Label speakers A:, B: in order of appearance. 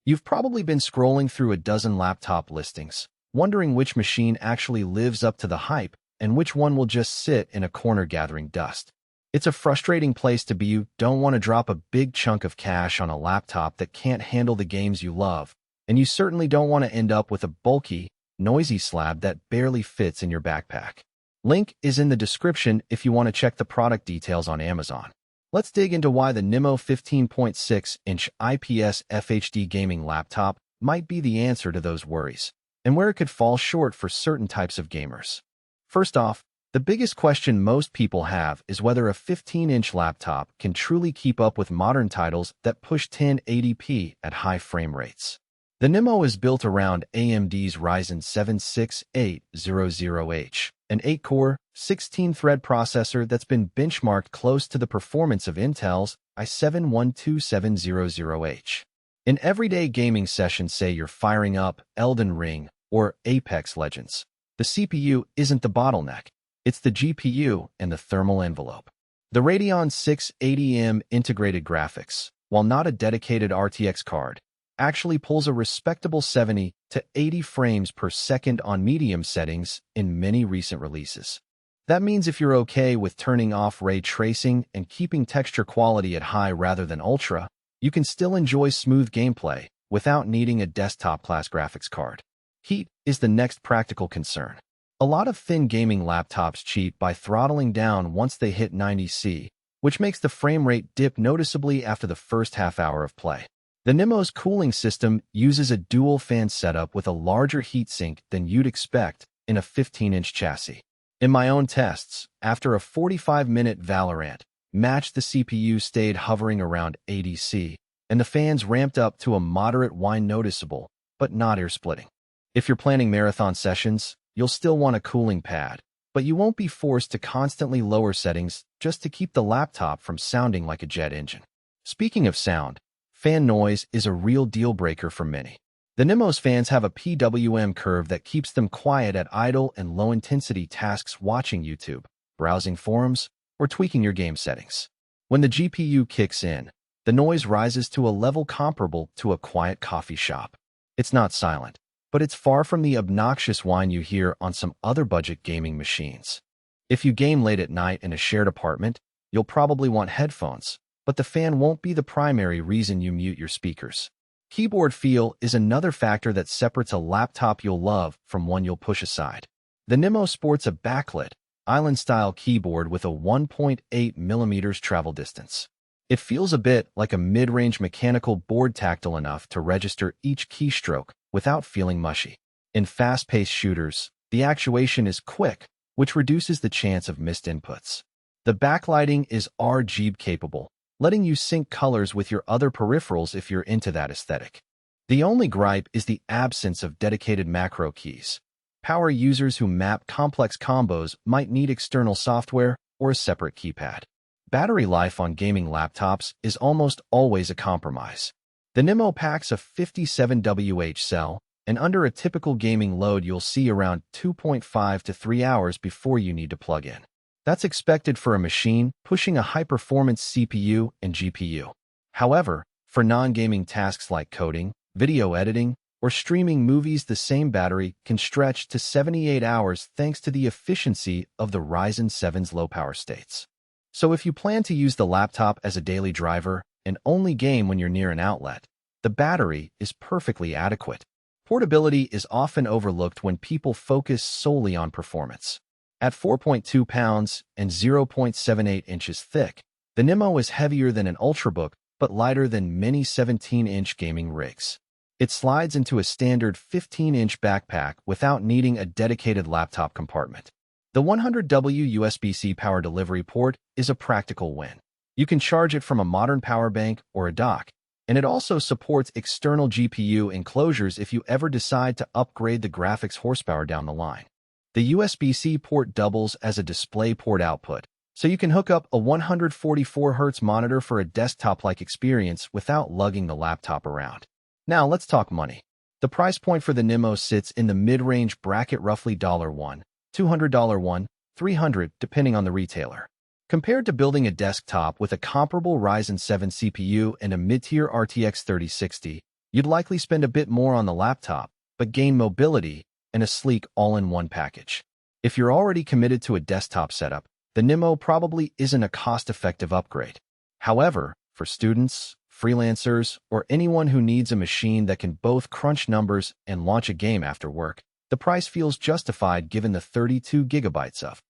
A: You've probably been scrolling through a dozen laptop listings, wondering which machine actually lives up to the hype and which one will just sit in a corner gathering dust. It's a frustrating place to be. You don't want to drop a big chunk of cash on a laptop that can't handle the games you love, and you certainly don't want to end up with a bulky, noisy slab that barely fits in your backpack. Link is in the description if you want to check the product details on Amazon. Let's dig into why the NIMO 15.6-inch IPS FHD gaming laptop might be the answer to those worries, and where it could fall short for certain types of gamers. First off, the biggest question most people have is whether a 15-inch laptop can truly keep up with modern titles that push 1080p at high frame rates. The NIMO is built around AMD's Ryzen 7 6800H, an 8-core, 16-thread processor that's been benchmarked close to the performance of Intel's i7-12700H. In everyday gaming sessions, say you're firing up Elden Ring or Apex Legends, the CPU isn't the bottleneck, it's the GPU and the thermal envelope. The Radeon 680M integrated graphics, while not a dedicated RTX card, actually pulls a respectable 70 to 80 frames per second on medium settings in many recent releases. That means if you're okay with turning off ray tracing and keeping texture quality at high rather than ultra, you can still enjoy smooth gameplay without needing a desktop-class graphics card. Heat is the next practical concern. A lot of thin gaming laptops cheat by throttling down once they hit 90°C, which makes the frame rate dip noticeably after the first half hour of play. The NIMO's cooling system uses a dual-fan setup with a larger heatsink than you'd expect in a 15-inch chassis. In my own tests, after a 45-minute Valorant match, the CPU stayed hovering around 80°C, and the fans ramped up to a moderate whine, noticeable, but not ear-splitting. If you're planning marathon sessions, you'll still want a cooling pad, but you won't be forced to constantly lower settings just to keep the laptop from sounding like a jet engine. Speaking of sound, fan noise is a real deal-breaker for many. The NIMO's fans have a PWM curve that keeps them quiet at idle and low-intensity tasks, watching YouTube, browsing forums, or tweaking your game settings. When the GPU kicks in, the noise rises to a level comparable to a quiet coffee shop. It's not silent, but it's far from the obnoxious whine you hear on some other budget gaming machines. If you game late at night in a shared apartment, you'll probably want headphones, but the fan won't be the primary reason you mute your speakers. Keyboard feel is another factor that separates a laptop you'll love from one you'll push aside. The NIMO sports a backlit, island-style keyboard with a 1.8mm travel distance. It feels a bit like a mid-range mechanical board, tactile enough to register each keystroke without feeling mushy. In fast-paced shooters, the actuation is quick, which reduces the chance of missed inputs. The backlighting is RGB capable, letting you sync colors with your other peripherals if you're into that aesthetic. The only gripe is the absence of dedicated macro keys. Power users who map complex combos might need external software or a separate keypad. Battery life on gaming laptops is almost always a compromise. The NIMO packs a 57Wh cell, and under a typical gaming load you'll see around 2.5 to 3 hours before you need to plug in. That's expected for a machine pushing a high-performance CPU and GPU. However, for non-gaming tasks like coding, video editing, or streaming movies, the same battery can stretch to 78 hours thanks to the efficiency of the Ryzen 7's low-power states. So if you plan to use the laptop as a daily driver and only game when you're near an outlet, the battery is perfectly adequate. Portability is often overlooked when people focus solely on performance. At 4.2 pounds and 0.78 inches thick, the NIMO is heavier than an Ultrabook but lighter than many 17-inch gaming rigs. It slides into a standard 15-inch backpack without needing a dedicated laptop compartment. The 100W USB-C power delivery port is a practical win. You can charge it from a modern power bank or a dock, and it also supports external GPU enclosures if you ever decide to upgrade the graphics horsepower down the line. The USB-C port doubles as a DisplayPort output, so you can hook up a 144Hz monitor for a desktop-like experience without lugging the laptop around. Now let's talk money. The price point for the NIMO sits in the mid-range bracket, roughly $1, $200, $300, depending on the retailer. Compared to building a desktop with a comparable Ryzen 7 CPU and a mid-tier RTX 3060, You'd likely spend a bit more on the laptop, but gain mobility and a sleek all-in-one package. If you're already committed to a desktop setup, the NIMO probably isn't a cost-effective upgrade. However, for students, freelancers, or anyone who needs a machine that can both crunch numbers and launch a game after work, the price feels justified given the 32 gigabytes of